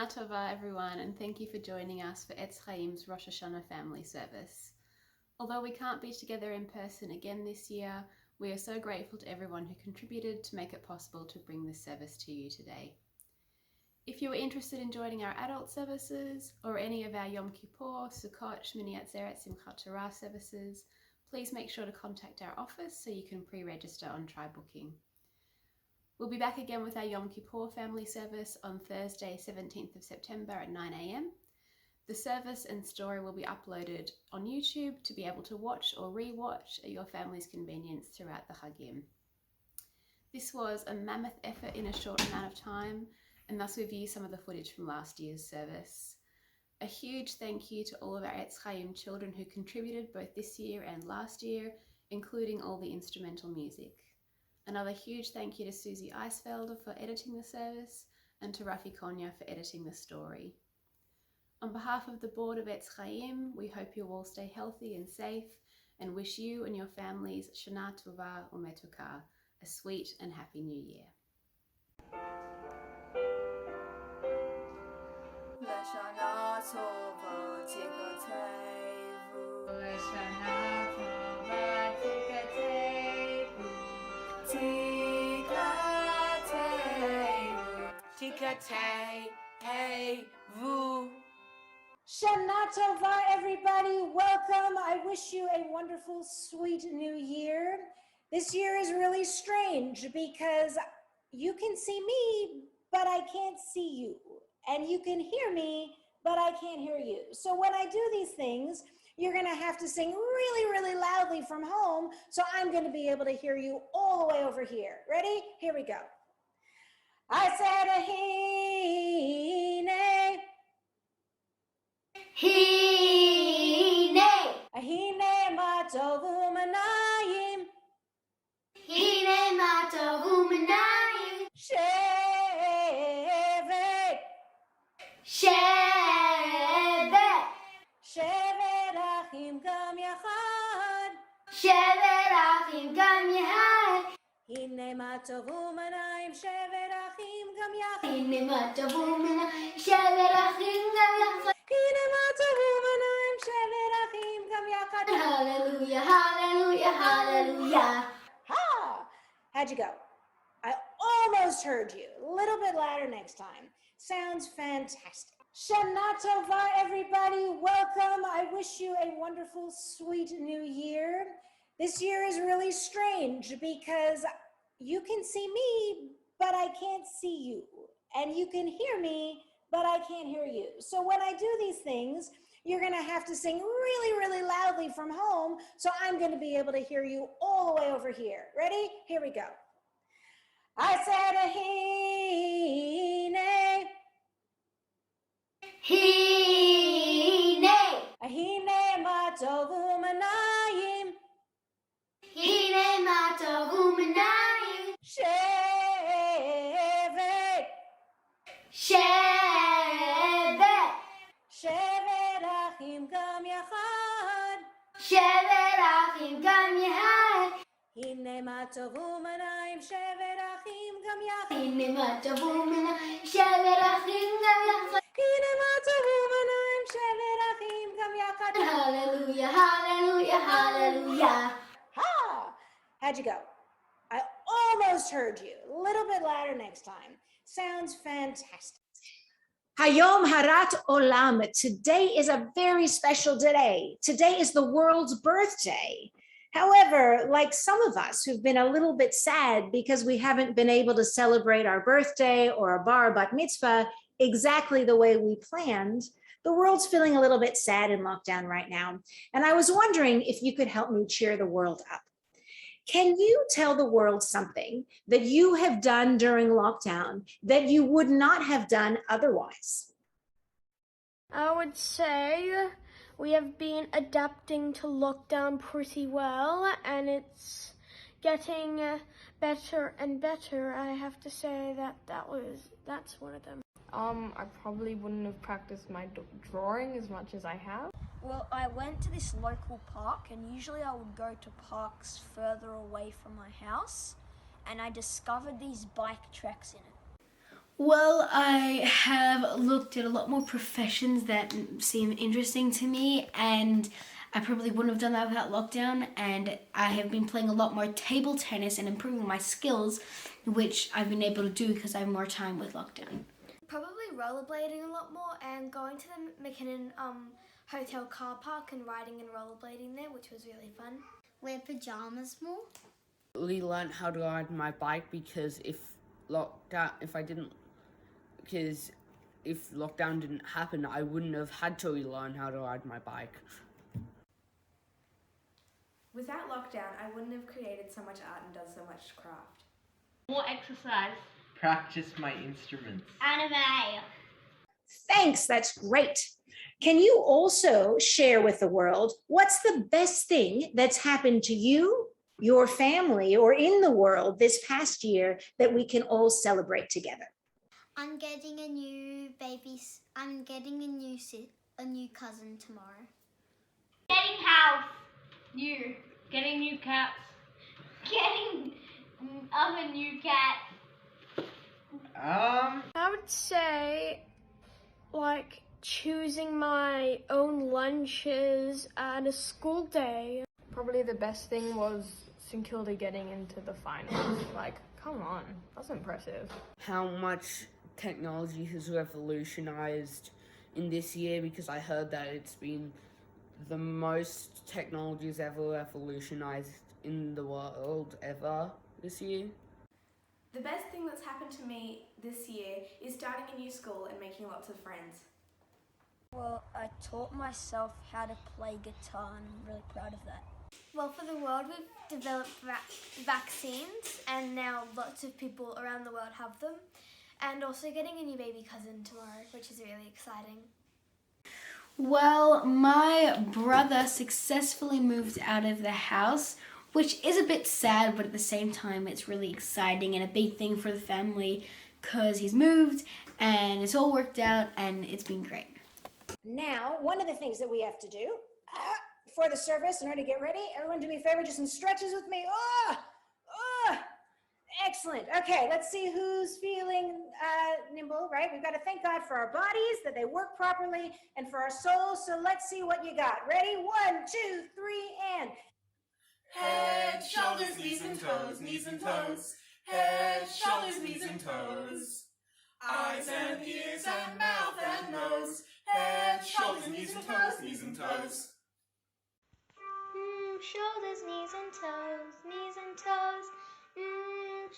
Shana Tova, everyone, and thank you for joining us for Etz Chaim's Rosh Hashanah family service. Although we can't be together in person again this year, we are so grateful to everyone who contributed to make it possible to bring this service to you today. If you are interested in joining our adult services or any of our Yom Kippur, Sukkot, Shmini Atzeret, Simchat Torah services, please make sure to contact our office so you can pre-register on TryBooking. We'll be back again with our Yom Kippur family service on Thursday, 17th of September at 9 a.m. The service and story will be uploaded on YouTube to be able to watch or re-watch at your family's convenience throughout the Hagim. This was a mammoth effort in a short amount of time, and thus we've used some of the footage from last year's service. A huge thank you to all of our Etz Chaim children who contributed both this year and last year, including all the instrumental music. Another huge thank you to Susie Eisfelder for editing the service and to Rafi Konya for editing the story. On behalf of the board of Etz Chaim, we hope you all stay healthy and safe and wish you and your families Shana Tova Umetuka, a sweet and happy new year. Shana Tova, everybody. Welcome. I wish you a wonderful, sweet new year. This year is really strange because you can see me, but I can't see you. And you can hear me, but I can't hear you. So when I do these things, you're going to have to sing really, really loudly from home. So I'm going to be able to hear you all the way over here. Ready? Here we go. I said a hine. Hine. Hine ma tovu manayim. Hine ma tovu manayim. Shevet. Shevet. Shevet achim gam yachad. Shevet achim gam yachad. Hine ma tovu manayim. Shevet achim gam yachad. Hine ma tovu manayim. Shevet achim gam yachad. Hine ma tovu manayim. Shevet achim gam yachad. Hallelujah, hallelujah, hallelujah. Ha! How'd you go? I almost heard you. A little bit louder next time. Sounds fantastic. Shana Tova, everybody. Welcome. I wish you a wonderful, sweet new year. This year is really strange because you can see me, but I can't see you. And you can hear me, but I can't hear you. So when I do these things, you're going to have to sing really, really loudly from home. So I'm going to be able to hear you all the way over here. Ready? Here we go. I said a hine. Hine. A hine ma tovu manayim. Hine ma tovu manayim. Shevet. Shevet. Shevet achim gam yachad. Shevet achim gam yachad. Hine ma tovu manayim. Shevet achim gam yachad. Hine ma tovu manayim. Shevet achim gam yachad. Hine ma tovu manayim. Shevet achim gam yachad. Hallelujah, hallelujah, hallelujah. Ha! How'd you go? I almost heard you. A little bit louder next time. Sounds fantastic. Hayom Harat Olam. Today is a very special day. Today is the world's birthday. However, like some of us who've been a little bit sad because we haven't been able to celebrate our birthday or a bar bat mitzvah exactly the way we planned, the world's feeling a little bit sad in lockdown right now. And I was wondering if you could help me cheer the world up. Can you tell the world something that you have done during lockdown that you would not have done otherwise? I would say we have been adapting to lockdown pretty well, and it's getting better and better. I have to say that's one of them. I probably wouldn't have practiced my drawing as much as I have. Well, I went to this local park, and usually I would go to parks further away from my house, and I discovered these bike tracks in it. Well, I have looked at a lot more professions that seem interesting to me, and I probably wouldn't have done that without lockdown. And I have been playing a lot more table tennis and improving my skills, which I've been able to do because I have more time with lockdown. Probably rollerblading a lot more and going to the McKinnon hotel car park and riding and rollerblading there, which was really fun. Wear pajamas more. We learned how to ride my bike because if lockdown didn't happen, I wouldn't have had to relearn how to ride my bike. Without lockdown, I wouldn't have created so much art and done so much craft. More exercise. Practice my instruments. Anime. Thanks, that's great. Can you also share with the world what's the best thing that's happened to you, your family, or in the world this past year that we can all celebrate together? I'm getting a new baby. I'm getting a new cousin tomorrow. Getting house. New. Getting new cats. Getting other new cats. I would say, like, choosing my own lunches at a school day. Probably the best thing was St Kilda getting into the finals. Like, come on, that's impressive. How much technology has revolutionized in this year, because I heard that it's been the most technologies ever revolutionized in the world ever this year. The best thing that's happened to me this year is starting a new school and making lots of friends. Well, I taught myself how to play guitar and I'm really proud of that. Well, for the world, we've developed vaccines, and now lots of people around the world have them. And also getting a new baby cousin tomorrow, which is really exciting. Well, my brother successfully moved out of the house, which is a bit sad, but at the same time it's really exciting and a big thing for the family because he's moved and it's all worked out and it's been great. Now, one of the things that we have to do for the service in order to get ready, everyone do me a favor, just some stretches with me. Excellent. Okay, let's see who's feeling nimble, right? We've got to thank God for our bodies, that they work properly, and for our souls. So let's see what you got. Ready? 1, 2, 3, and... Head, shoulders, knees and toes, knees and toes. Head, shoulders, knees and toes. Eyes and ears and mouth and nose. Head, shoulders, knees and toes, knees and toes. Shoulders, knees and toes, knees and toes.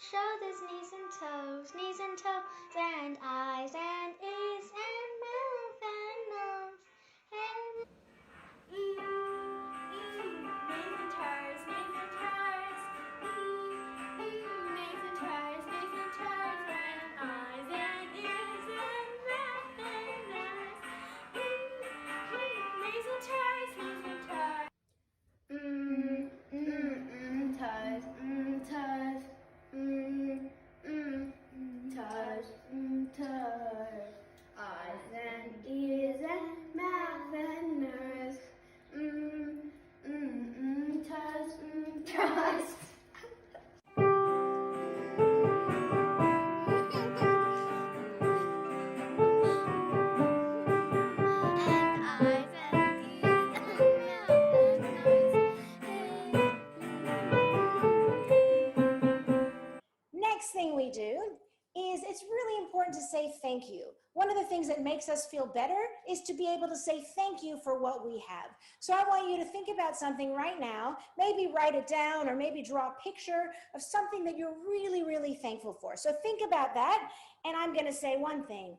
Shoulders, knees and toes, knees and toes. And eyes and ears and mouth and nose. And Knees and toes, knees and toes. Knees and toes, knees and toes. And eyes and ears and mouth and nose. Knees and toes, knees and toes. Toes, toes, eyes and ears and mouth and nose. Toes, toes. Next thing we do is it's really important to say thank you. One of the things that makes us feel better is to be able to say thank you for what we have. So I want you to think about something right now, maybe write it down or maybe draw a picture of something that you're really, really thankful for. So think about that, and I'm going to say one thing.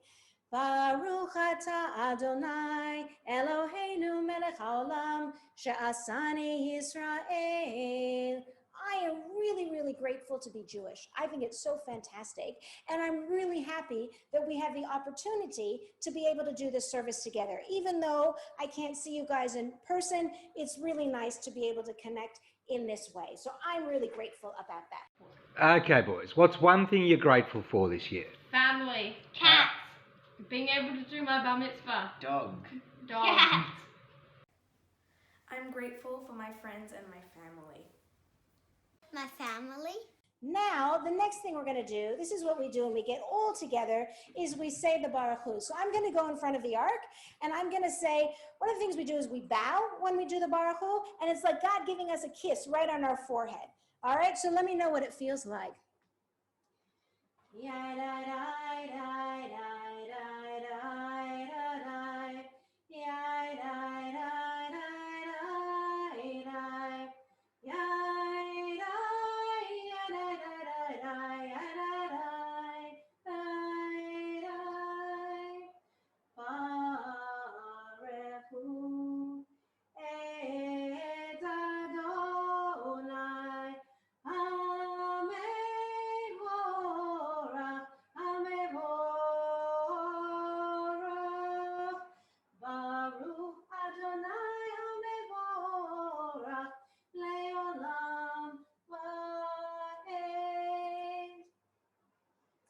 Baruch atah Adonai Eloheinu melech haolam she'asani Yisrael. I am really, really grateful to be Jewish. I think it's so fantastic. And I'm really happy that we have the opportunity to be able to do this service together. Even though I can't see you guys in person, it's really nice to be able to connect in this way. So I'm really grateful about that. Okay, boys, what's one thing you're grateful for this year? Family. cats. Being able to do my bar mitzvah. Dog. Dog. Cats. I'm grateful for my friends and my family. My family. Now, now, the next thing we're going to do, this is what we do when we get all together, is we say the Baruch Hu. So I'm going to go in front of the ark, and I'm going to say, one of the things we do is we bow when we do the Baruch Hu, and it's like God giving us a kiss right on our forehead. All right, so let me know what it feels like.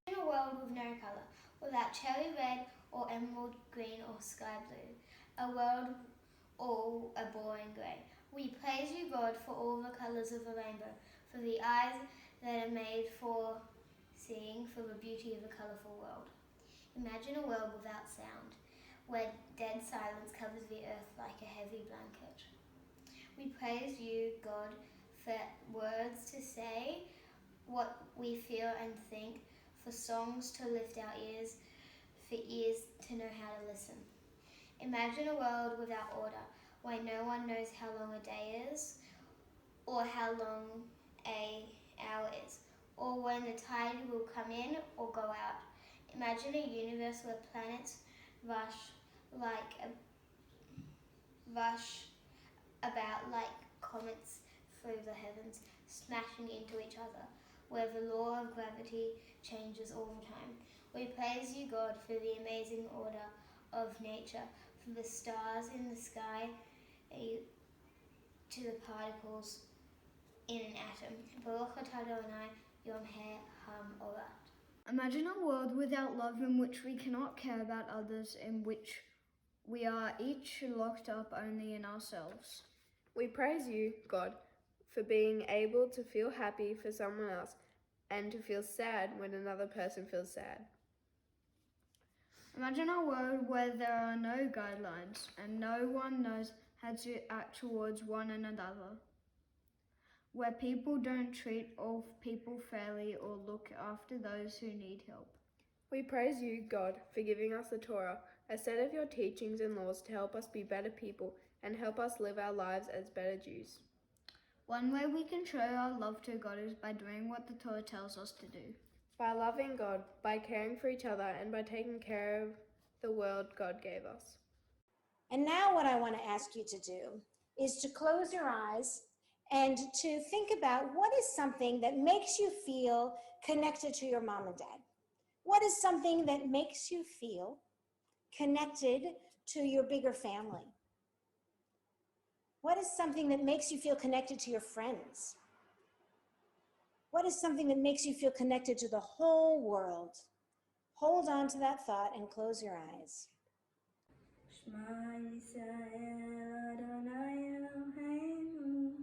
In a world with no colour, without cherry red or emerald green or sky blue, a world all a boring grey, we praise you, God, for all the colours of the rainbow, for the eyes that are made for seeing, for the beauty of a colourful world. Imagine a world without sound, where dead silence covers the earth like a heavy blanket. We praise you, God, for words to say what we feel and think, for songs to lift our ears, for ears to know how to listen. Imagine a world without order, where no one knows how long a day is, or how long an hour is, or when the tide will come in or go out. Imagine a universe where planets rush about like comets through the heavens, smashing into each other, where the law of gravity changes all the time. We praise you, God, for the amazing order of nature, from the stars in the sky to the particles in an atom. Baruch atah Adonai Yom HaOrat. Imagine a world without love in which we cannot care about others, in which we are each locked up only in ourselves. We praise you, God, for being able to feel happy for someone else and to feel sad when another person feels sad. Imagine a world where there are no guidelines and no one knows how to act towards one another, where people don't treat all people fairly or look after those who need help. We praise you, God, for giving us the Torah, a set of your teachings and laws to help us be better people and help us live our lives as better Jews. One way we can show our love to God is by doing what the Torah tells us to do. By loving God, by caring for each other, and by taking care of the world God gave us. And now what I want to ask you to do is to close your eyes and to think about what is something that makes you feel connected to your mom and dad. What is something that makes you feel connected to your bigger family? What is something that makes you feel connected to your friends? What is something that makes you feel connected to the whole world? Hold on to that thought and close your eyes. Shema Yisrael Adonai Eloheinu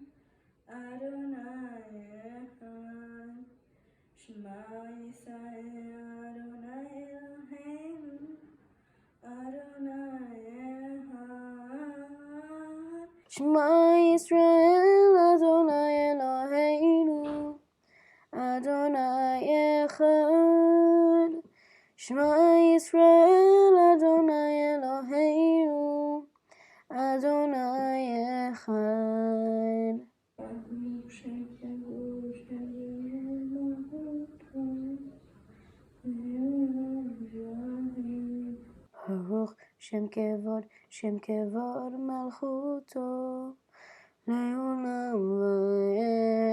Adonai Echad. Shema Yisrael Adonai Eloheinu Adonai Echad. Shema Yisrael Adonai Eloheinu Adonai Echad. Shema Yisrael Adonai Eloheinu Adonai Echad. Baruch Shem Kevod Malchuto Le'olam Va'ed.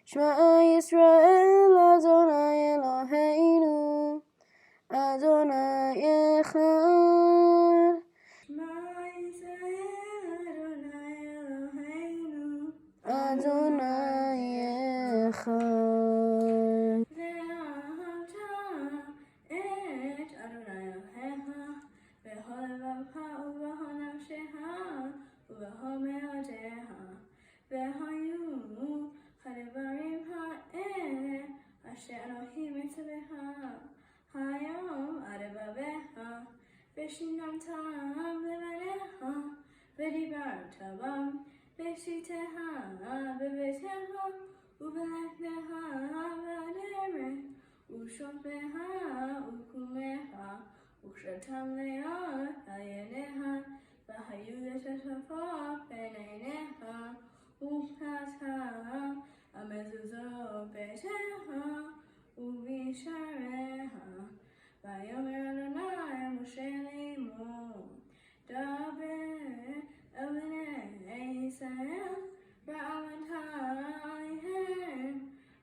Shema Yisrael Adonai Eloheinu Adonai Echad. Shema Yisrael Adonai Eloheinu Adonai Echad. ואהבת את אדוני אלוהיך בכל לבבך ובכל נפשך ובכל מאודך והיו כדברים האלה אשר אלוהים מצווך היום על לבביך ושיננתם לבניך ודיברת בם בשיתך בביתך ובלכתך בדרך ושוכבך וקומך וקשרתם ליד עיניך והיו לשותפות בין עיניך ופקדת המזוזות ביתך ובשעריך ויאמר אדוני משה לאמור דבר אל בני ישראל ואמרת עליהם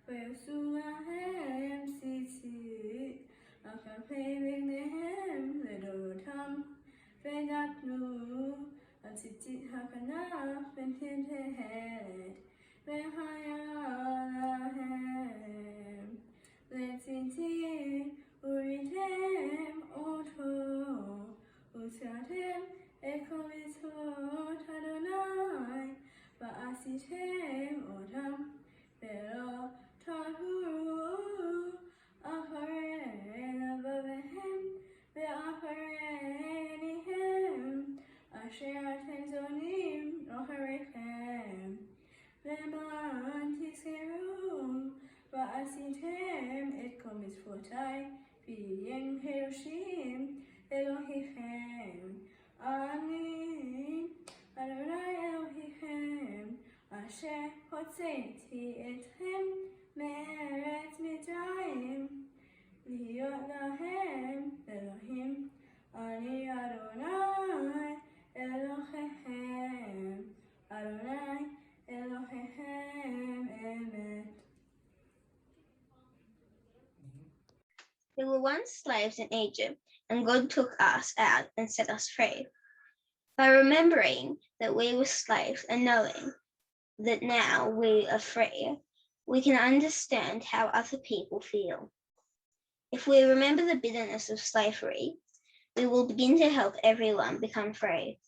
ויעשו להם ציצית על כנפי בגדיהם לדורותם ונתנו הציצית הכנף בין כתרת והיה להם לציצית וריתם אותו וצרתם את כל מצוות אדוני ועשיתם אותם ולא תעברו אחרי לבביהם ואחרי עיניהם אשר אתם זונים אחריכם למען תזכרו ועשיתם את כל מצוותיי ויהיו קדושים אלוהיכם. אני אדוני אלוהיכם אשר הוצאתי אתכם מארץ מצרים להיות להם אלוהים. אני אדוני אלוהיכם, אדוני אלוהיכם אמת. We were once slaves in Egypt, and God took us out and set us free. By remembering that we were slaves and knowing that now we are free, we can understand how other people feel. If we remember the bitterness of slavery, we will begin to help everyone become free.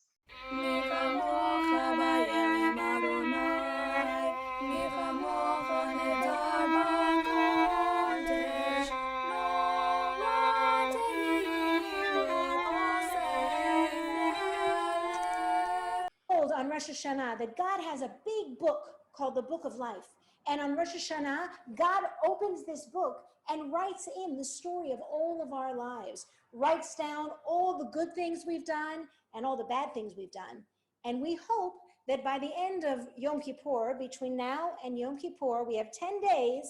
On Rosh Hashanah that God has a big book called the Book of Life. And on Rosh Hashanah, God opens this book and writes in the story of all of our lives, writes down all the good things we've done and all the bad things we've done. And we hope that by the end of Yom Kippur, between now and Yom Kippur, we have 10 days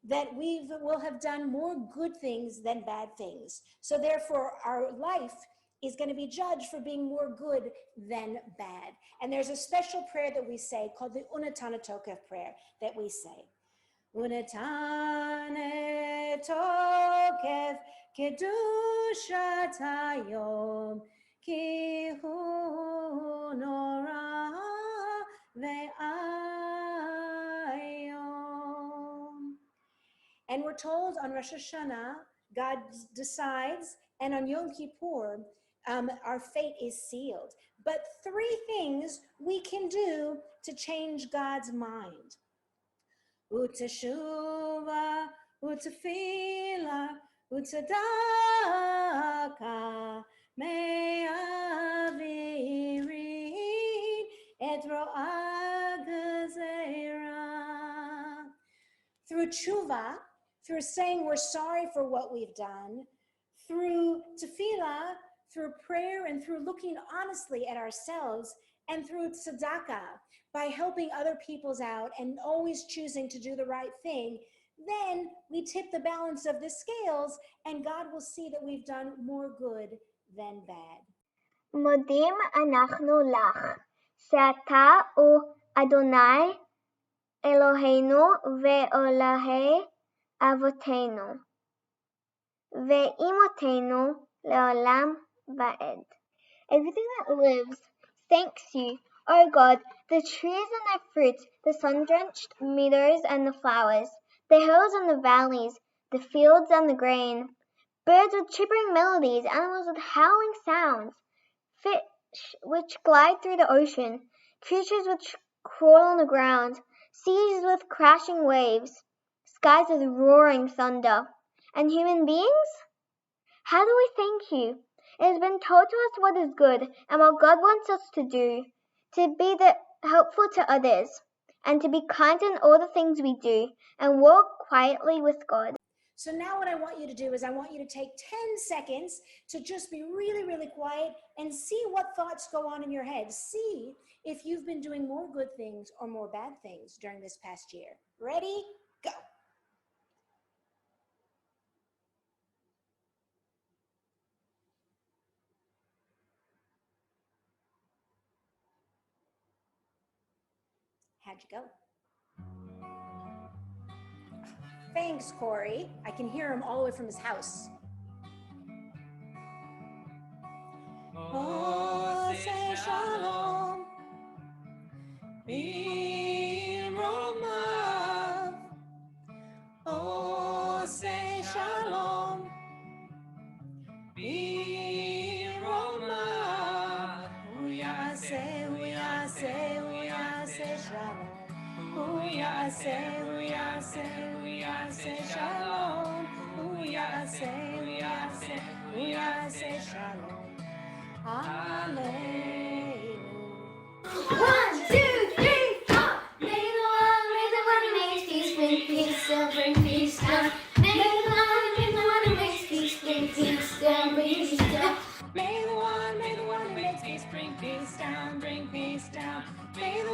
that we will have done more good things than bad things. So therefore, our life is going to be judged for being more good than bad. And there's a special prayer that we say called the Unatana Tokef prayer that we say. Unatane Tokef Kedushat Hayom Ki hu nora ve'ayom. And we're told on Rosh Hashanah, God decides, and on Yom Kippur, our fate is sealed. But three things we can do to change God's mind. Uteshuva, utefila, utedaka, me'avirin, et ro'ah gezerah. Through tshuva, through saying we're sorry for what we've done, through tefillah, through prayer, and through looking honestly at ourselves, and through tzedakah, by helping other people's out and always choosing to do the right thing, then we tip the balance of the scales, and God will see that we've done more good than bad. מודים אנחנו לך, שאתה הוא אדוני אלוהינו ואלוהי אבותינו, ואימותינו לעולם ועד. Everything that lives thanks you, O God, the trees and their fruits, the sun-drenched meadows and the flowers, the hills and the valleys, the fields and the grain, birds with chirping melodies, animals with howling sounds, fish which glide through the ocean, creatures which crawl on the ground, seas with crashing waves, skies with roaring thunder. And human beings? How do we thank you? It has been told to us what is good and what God wants us to do, to be helpful to others, and to be kind in all the things we do, and walk quietly with God. So now what I want you to do is I want you to take 10 seconds to just be really, really quiet and see what thoughts go on in your head. See if you've been doing more good things or more bad things during this past year. Ready? Go. How'd you go? Thanks, Corey. I can hear him all the way from his house. Oh, say shalom. B'romav. Oh, say shalom. B'romav. Hu yaseh shalom. Hu yaseh shalom. Hu yaseh shalom. Aleinu. 1, 2, 3, 4. May the one who makes peace bring peace down, bring peace down. May the one who makes peace bring peace down, bring peace down. May the one who makes peace bring peace down, bring peace down. May the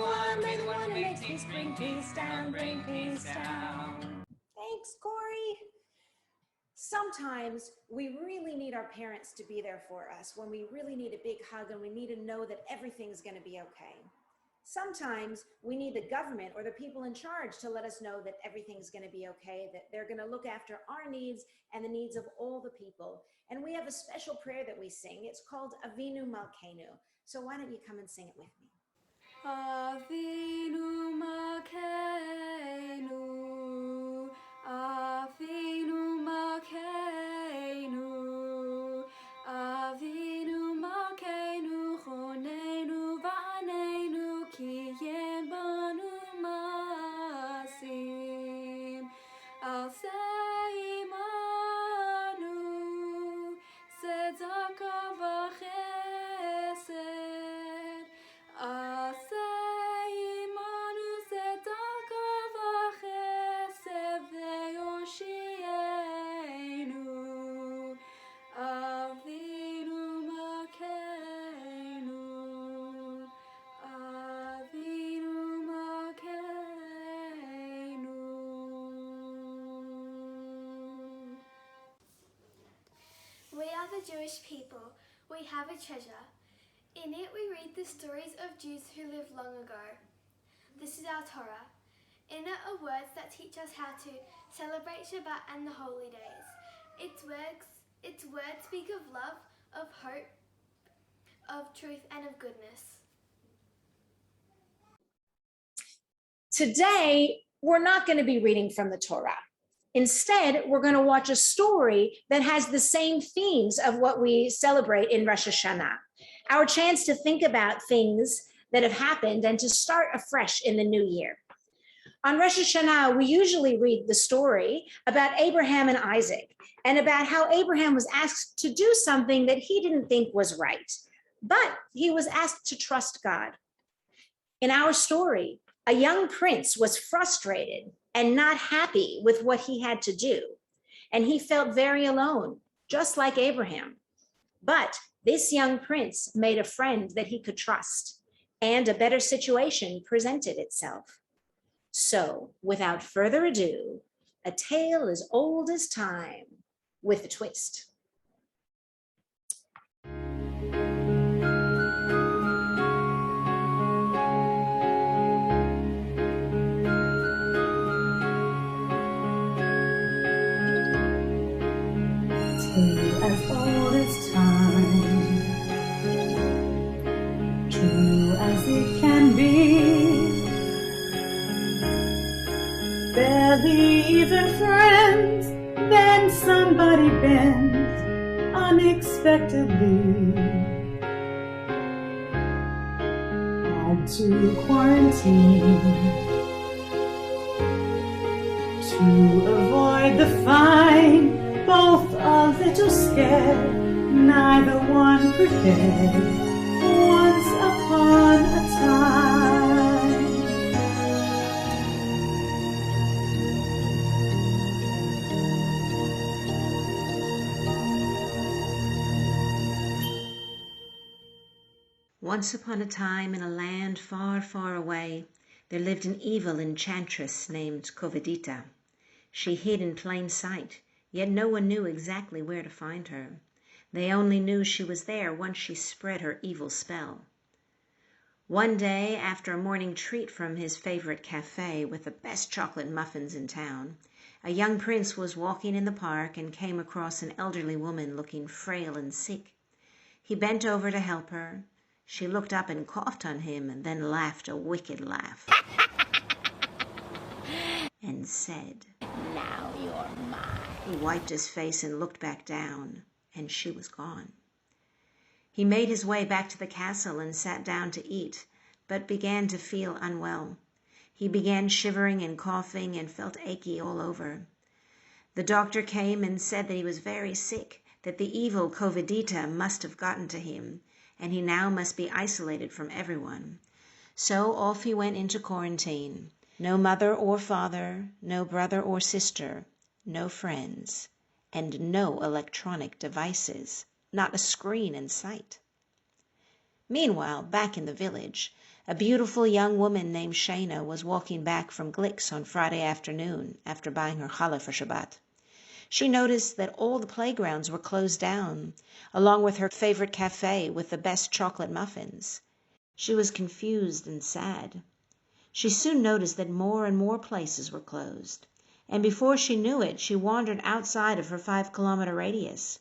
one who makes peace bring peace down, bring peace down. Thanks, Corey. Sometimes we really need our parents to be there for us when we really need a big hug and we need to know that everything's going to be okay. Sometimes we need the government or the people in charge to let us know that everything's going to be okay, that they're going to look after our needs and the needs of all the people. And we have a special prayer that we sing. It's called Avinu Malkeinu. So why don't you come and sing it with me? Avinu Malkeinu, Avinu Malkeinu, Avinu Malkeinu, Choneinu va'aneinu, Kiyem banu masim, Al seimanu, Tzedakah v'chesed, Al seimanu, Tzedakah v'chesed, ve'yoshienu, Avinu Malkeinu, Avinu Malkeinu. We are the Jewish people. We have a treasure. In it we read the stories of Jews who lived long ago. This is our Torah. In it are words that teach us how to celebrate Shabbat and the holy days. Its words speak of love, of hope, of truth, and of goodness. Today, we're not going to be reading from the Torah. Instead, we're going to watch a story that has the same themes of what we celebrate in Rosh Hashanah. Our chance to think about things that have happened and to start afresh in the new year. On Rosh Hashanah, we usually read the story about Abraham and Isaac and about how Abraham was asked to do something that he didn't think was right, but he was asked to trust God. In our story, a young prince was frustrated and not happy with what he had to do, and he felt very alone, just like Abraham. But this young prince made a friend that he could trust, and a better situation presented itself. So, without further ado, a tale as old as time with a twist. Tale as old as time, true as it can be. Barely even friends, then somebody bends unexpectedly. Had to quarantine To avoid the fine, both a little scared, neither one prepared. Once upon a time. Once upon a time, in a land far, far away, there lived an evil enchantress named Covidita. She hid in plain sight, yet no one knew exactly where to find her. They only knew she was there once she spread her evil spell. One day, after a morning treat from his favorite cafe with the best chocolate muffins in town, a young prince was walking in the park and came across an elderly woman looking frail and sick. He bent over to help her. She looked up and coughed on him and then laughed a wicked laugh and said, "Now you're mine." He wiped his face and looked back down, and she was gone. He made his way back to the castle and sat down to eat, but began to feel unwell. He began shivering and coughing and felt achy all over. The doctor came and said that he was very sick, that the evil Covidita must have gotten to him, and he now must be isolated from everyone. So off he went into quarantine. No mother or father, no brother or sister, no friends, and no electronic devices, not a screen in sight. Meanwhile, back in the village, a beautiful young woman named Shana was walking back from Glicks on Friday afternoon after buying her challah for Shabbat. She noticed that all the playgrounds were closed down, along with her favorite cafe with the best chocolate muffins. She was confused and sad. She soon noticed that more and more places were closed, and before she knew it, she wandered outside of her 5-kilometer radius.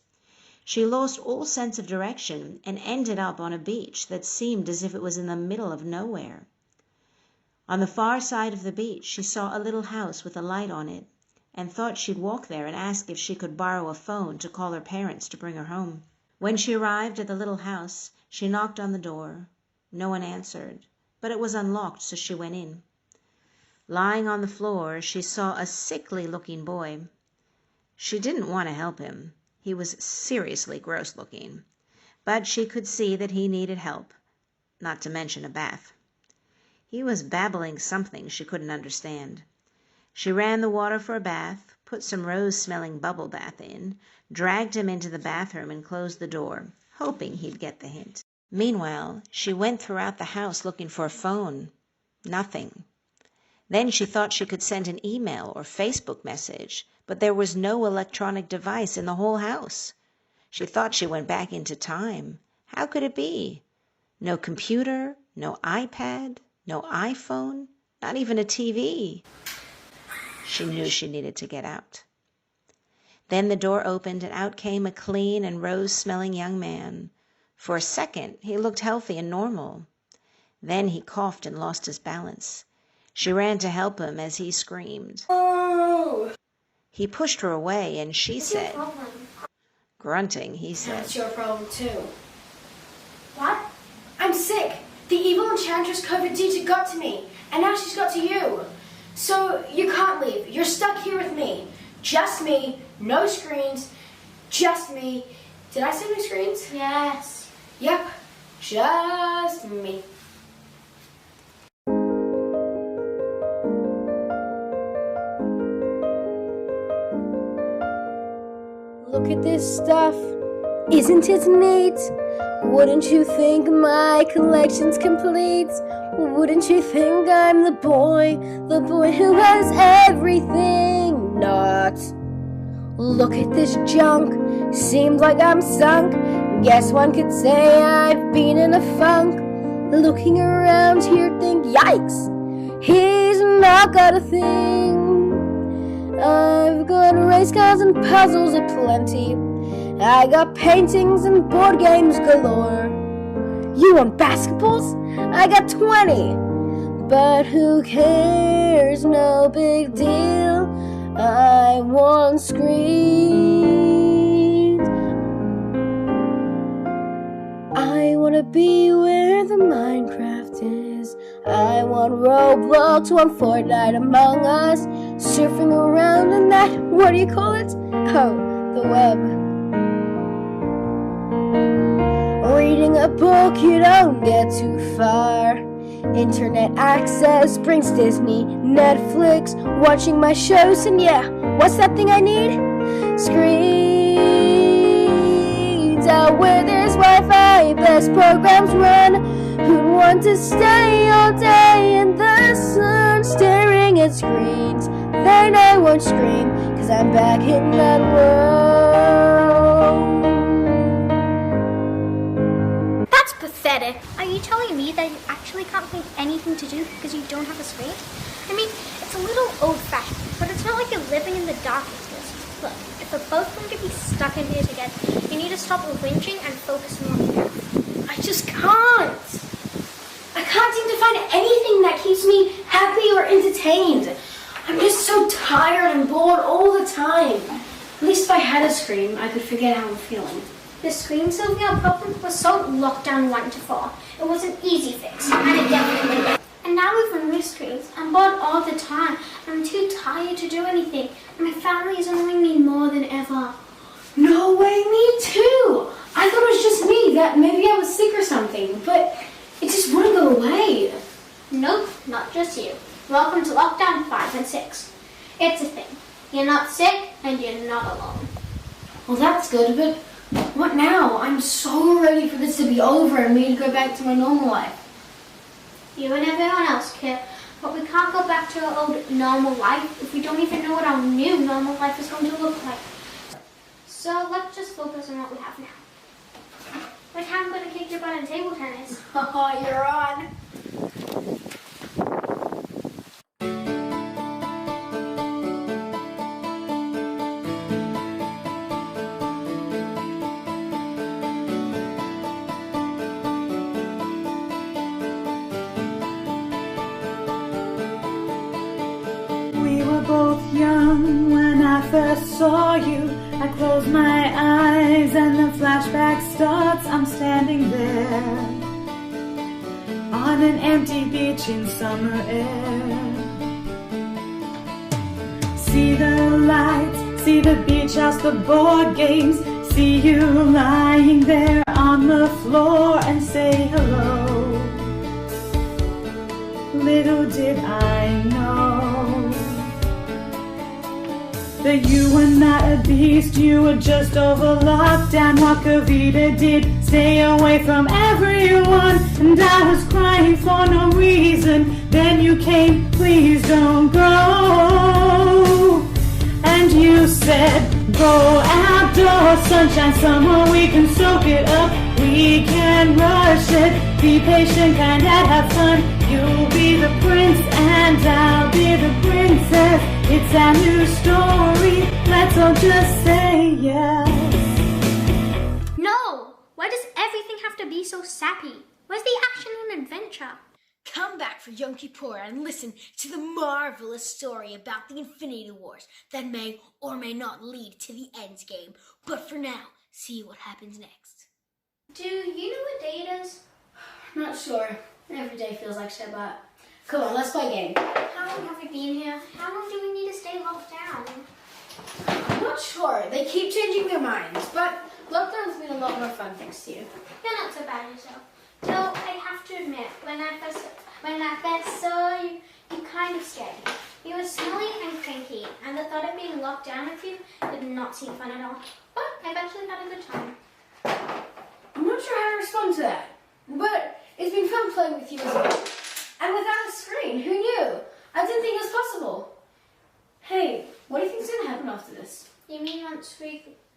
She lost all sense of direction and ended up on a beach that seemed as if it was in the middle of nowhere. On the far side of the beach, she saw a little house with a light on it, and thought she'd walk there and ask if she could borrow a phone to call her parents to bring her home. When she arrived at the little house, she knocked on the door. No one answered, but it was unlocked, so she went in. Lying on the floor, she saw a sickly-looking boy. She didn't want to help him. He was seriously gross-looking, but she could see that he needed help, not to mention a bath. He was babbling something she couldn't understand. She ran the water for a bath, put some rose-smelling bubble bath in, dragged him into the bathroom and closed the door, hoping he'd get the hint. Meanwhile, she went throughout the house looking for a phone. Nothing. Then she thought she could send an email or Facebook message, but there was no electronic device in the whole house. She thought she went back into time. How could it be? No computer, no iPad, no iPhone, not even a TV. She knew she needed to get out. Then the door opened and out came a clean and rose-smelling young man. For a second, he looked healthy and normal. Then he coughed and lost his balance. She ran to help him as he screamed. Oh! He pushed her away and she What's said, your problem? grunting, he said, That's your problem too. What? I'm sick. The evil enchantress Covidita got to me, and now she's got to you. So you can't leave. You're stuck here with me. Just me. No screens. Just me. Did I say no screens? Yes. Yep. Just me. Look at this stuff. Isn't it neat? Wouldn't you think my collection's complete? Wouldn't you think I'm the boy who has everything? Not. Look at this junk. Seems like I'm sunk. Guess one could say I've been in a funk. Looking around here, think, yikes, he's not got a thing. I've got race cars and puzzles aplenty. I got paintings and board games galore. You want basketballs? I got 20. But who cares? No big deal. I want screens. I wanna be where the Minecraft is. I want Roblox, want Fortnite Among Us. surfing around in that, what do you call it? Oh, the web. Reading a book, you don't get too far. Internet access brings Disney, Netflix, watching my shows, and yeah, what's that thing I need? Screens out where there's Wi-Fi, best programs run. Who'd want to stay all day in the sun, staring at screens? Then I won't scream, 'cause I'm back in that world. That's pathetic. Are you telling me that you actually can't find anything to do because you don't have a screen? I mean, it's a little old-fashioned, but it's not like you're living in the dark ages. Look, if we're both going to be stuck in here together, you need to stop whinging and focus on what you have. I just can't. I can't seem to find anything that keeps me happy or entertained. I'm just so tired and bored all the time. At least if I had a screen, I could forget how I'm feeling. The screen, Sylvia, problem was so lockdown 1 to 4. It was an easy fix, and it definitely worked. And now we've removed screens. I'm bored all the time. I'm too tired to do anything, and my family is annoying me more than ever. No way, me too. I thought it was just me, that maybe I was sick or something, but it just wouldn't go away. Nope, not just you. Welcome to lockdown 5 and 6. It's a thing. You're not sick, and you're not alone. Well, that's good, but what now? I'm so ready for this to be over and me to go back to my normal life. You and everyone else care, but we can't go back to our old normal life if we don't even know what our new normal life is going to look like. So let's just focus on what we have now. Like how I'm going to kick your butt in table tennis. Oh, you're on. We were both young when I first saw you. I close my eyes and the flashback starts. I'm standing there on an empty beach in summer air. See the lights, see the beach house, the board games. See you lying there on the floor and say hello. Little did I know that you were not a beast, you were just over lockdown. What Kavita did, stay away from everyone. And I was crying for no reason. Then you came, please don't go. And you said, go outdoors, sunshine, summer, we can soak it up. We can rush it, be patient, kind and have fun. You'll be the prince and I'll be the princess. It's our new story, let's all just say yes. No! Why does everything have to be so sappy? Where's the action and adventure? Come back for Yom Kippur and listen to the marvelous story about the Infinity Wars that may or may not lead to the end game. But for now, see what happens next. Do you know what day it is? Not sure. Every day feels like Shabbat. Come on, let's play a game. How long have we been here? How long do we need to stay locked down? I'm not sure. They keep changing their minds, but lockdown's been a lot more fun thanks to you. You're not so bad yourself. Though I have to admit, when I first saw you, you kind of scared me. You were smelly and cranky, and the thought of being locked down with you did not seem fun at all. But I've actually had a good time. I'm not sure how to respond to that, but it's been fun playing with you as well. And without a screen, who knew? I didn't think it was possible. Hey, what do you think's gonna happen after this? You mean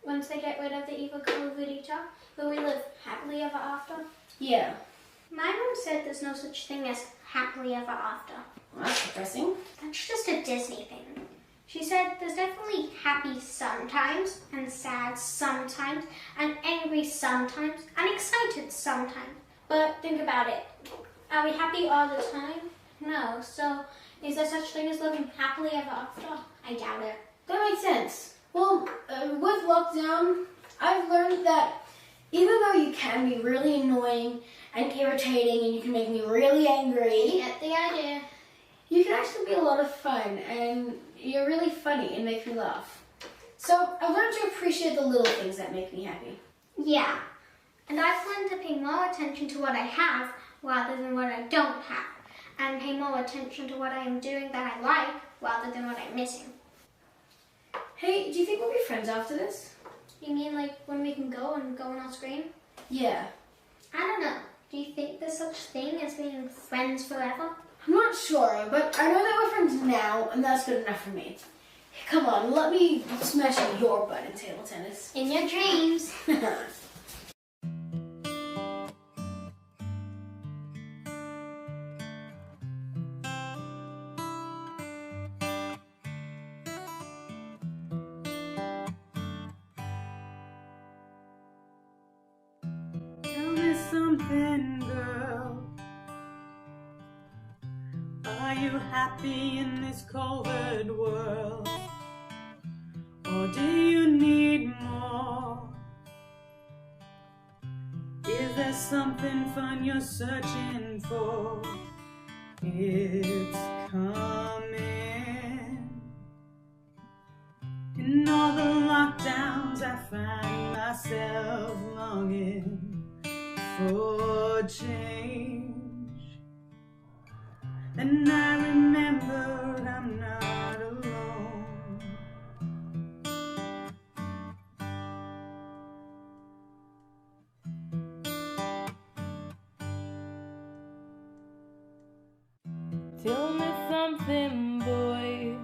once they get rid of the evil COVID-eater, will we live happily ever after? Yeah. My mom said there's no such thing as happily ever after. Well, that's depressing. That's just a Disney thing. She said there's definitely happy sometimes, and sad sometimes, and angry sometimes, and excited sometimes. But think about it. Are we happy all the time? No. So is there such thing as living happily ever after? I doubt it. That makes sense. Well, with lockdown, I've learned that even though you can be really annoying and irritating and you can make me really angry, Get the idea. you can actually be a lot of fun, and You're really funny and make me laugh. So I've learned to appreciate the little things that make me happy. Yeah, and I've learned to pay more attention to what I have rather than what I don't have, and pay more attention to what I am doing that I like rather than what I'm missing. Hey, do you think we'll be friends after this? You mean like when we can go on our screen? Yeah. I don't know. Do you think there's such thing as being friends forever? I'm not sure, but I know that we're friends now, and that's good enough for me. Come on, let me smash your butt in table tennis. In your dreams. Tell me something, girl. Are you happy in this cold world? Or do you need more? Is there something fun you're searching for? It's coming. In all the lockdowns I find myself longing for change. And I remember I'm not alone. Tell me something, boy.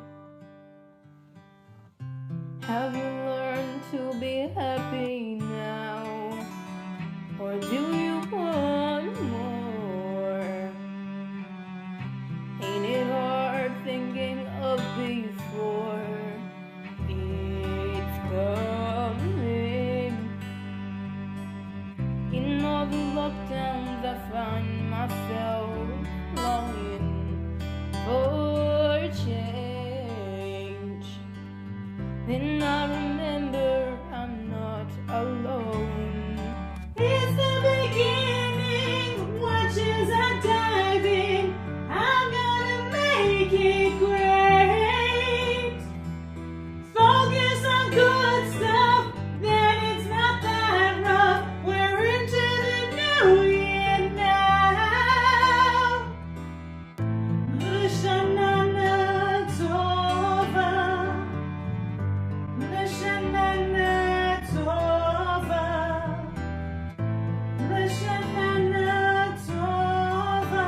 Have you learned to be happy now? Or do you want more? Ain't it hard thinking of before? It's coming. In all the lockdowns I find myself longing for change. Then I remember I'm not alone. It's the beginning, watch as I dive in. I'm gonna make it great. Focus on good stuff, then it's not that rough. We're into the new year now. L'Shana Tova, L'Shana Tova, L'Shana Tova.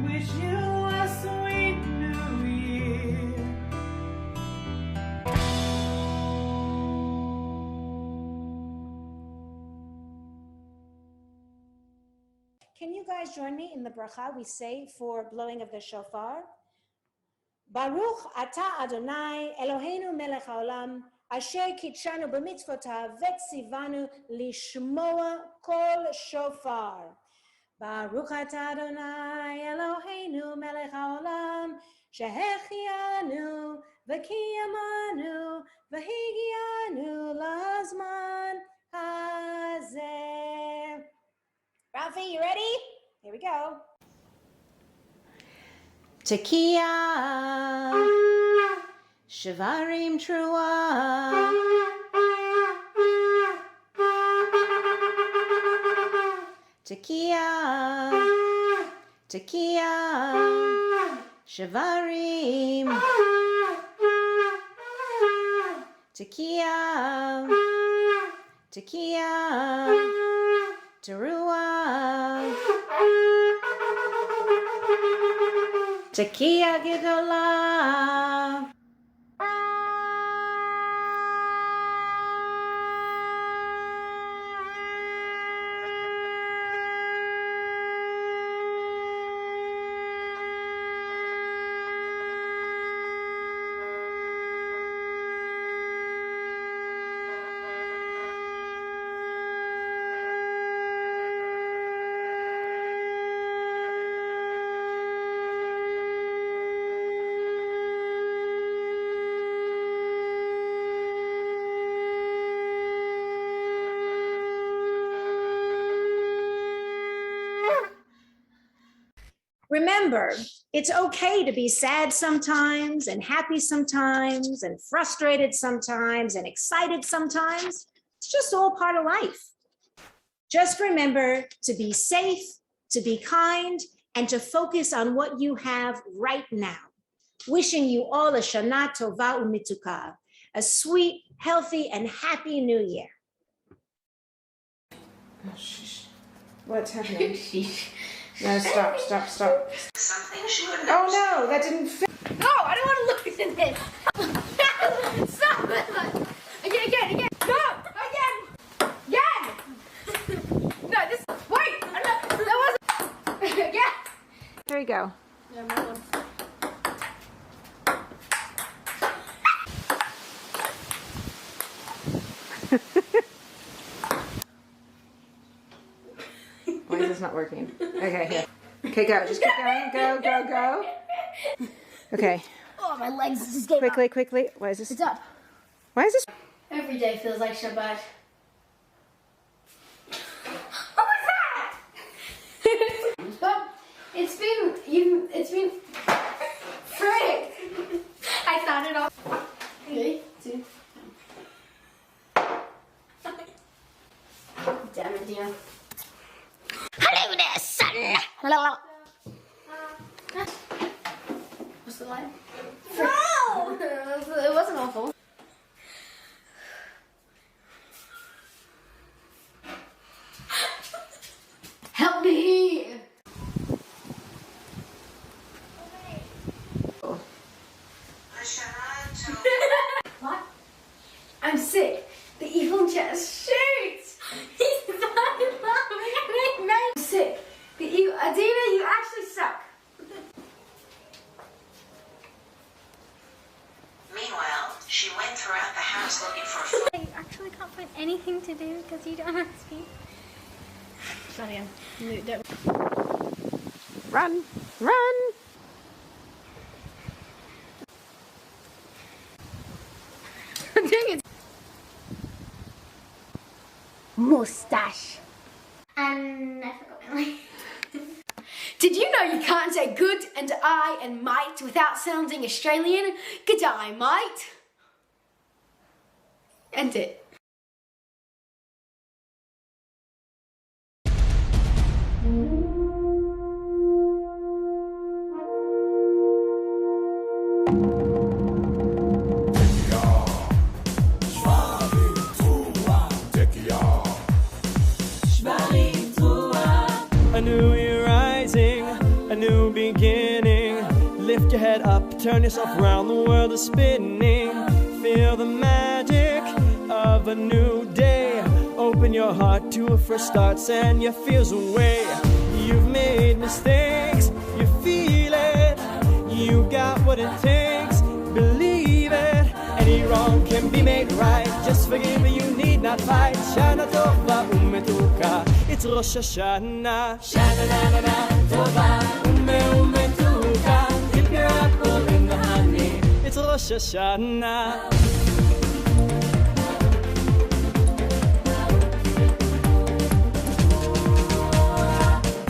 Wish you a sweet new year. Can you guys join me in the bracha we say for blowing of the shofar? Baruch atah Adonai Eloheinu melech haolam asher kitshanu b'mitzvotav vetzivanu lishmoa kol shofar. Baruch atah Adonai Eloheinu melech haolam shehechianu v'kiyamanu v'higianu lazman hazeh. Rafi, you ready? Here we go. Tekiah, Shavarim Trua, Tekiah, Tekiah, Shavarim, Tekiah, Tekiah, Teruah, Tekiah Gedolah. Remember, it's okay to be sad sometimes and happy sometimes and frustrated sometimes and excited sometimes. It's just all part of life. Just remember to be safe, to be kind, and to focus on what you have right now. Wishing you all a Shana Tova Umituka, a sweet, healthy, and happy new year. What's happening? No, stop. Oh no, that didn't fit. No, I don't want to look at this. Stop it. Again. No, again. No, this. Wait. That wasn't. Again. There you go. Yeah, my one. Why is this not working? Okay, here. Okay, go. Just keep going. Go. Okay. Oh, my legs just gave up. Quickly. Why is this? It's up. Why is this? Every day feels like Shabbat. What was that? But it's been frick. I started off. 3, 2. Damn it, Dina. Hello there, son. What's the line? No! It wasn't awful. Help me! What? I'm sick. The evil just shoots. He's not laughing at me. I'm sick. The evil Adina, you actually suck. Meanwhile, she went throughout the house looking for a phone. I actually can't find anything to do because you don't ask me. Start again. No, don't. Run. I'm doing it. Mustache. And I forgot my line. Did you know you can't say good and I and might without sounding Australian? Good eye, mate. End it. A new year rising, a new beginning. Lift your head up, turn yourself around, the world is spinning. Feel the magic of a new day. Open your heart to a fresh start, send your fears away. You've made mistakes, you feel it. You got what it takes, believe it. Any wrong can be made right, just forgive it, you need not fight. Shana Tova Umetuka, it's Rosh Hashanah. Shana na na na Tova Umetuka, dip your apple in the honey, it's Rosh Hashanah.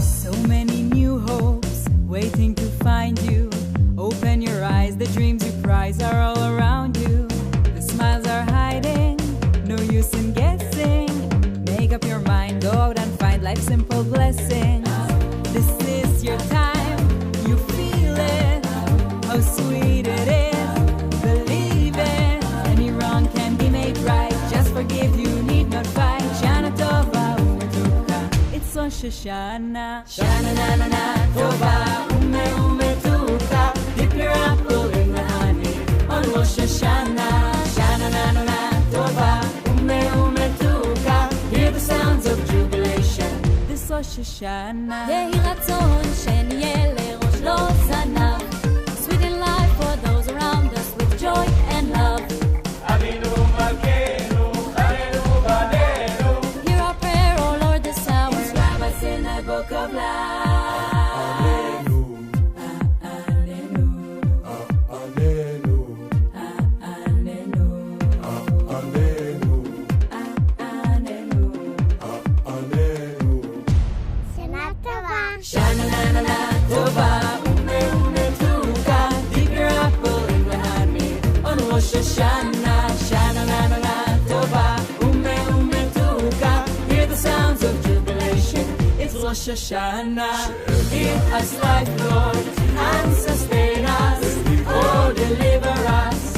So many new hopes waiting to find you. Open your eyes, the dreams you prize are all around you. The smiles are hiding, no use in guessing. Make up your mind, go out and find life's simple blessings. This is your time, you feel it, how sweet it is, believe it. Any wrong can be made right, just forgive, you need not fight. Shana Tova Umetuka, it's Rosh Hashanah. Shana na na na Tova Umetuka, dip your apple in the honey on Rosh Hashanah. Shana na na na Tova Umetuka, hear the sounds of jubilation. This Rosh Hashanah. Yehi ratzon sheniyeh lerosh lo zanav. Sweet in life for those around us with joy and love. Avinu Malkeinu, Chayenu Banenu. Hear our prayer, oh Lord, this hour. Inscribe us in the book of life. Shana na na na Tova Hashanah, Shana na na na Tova, Ume Tuka. Hear the sounds of jubilation. It's Rosh Hashanah. Give us life, Lord, and sustain us. Oh, deliver us.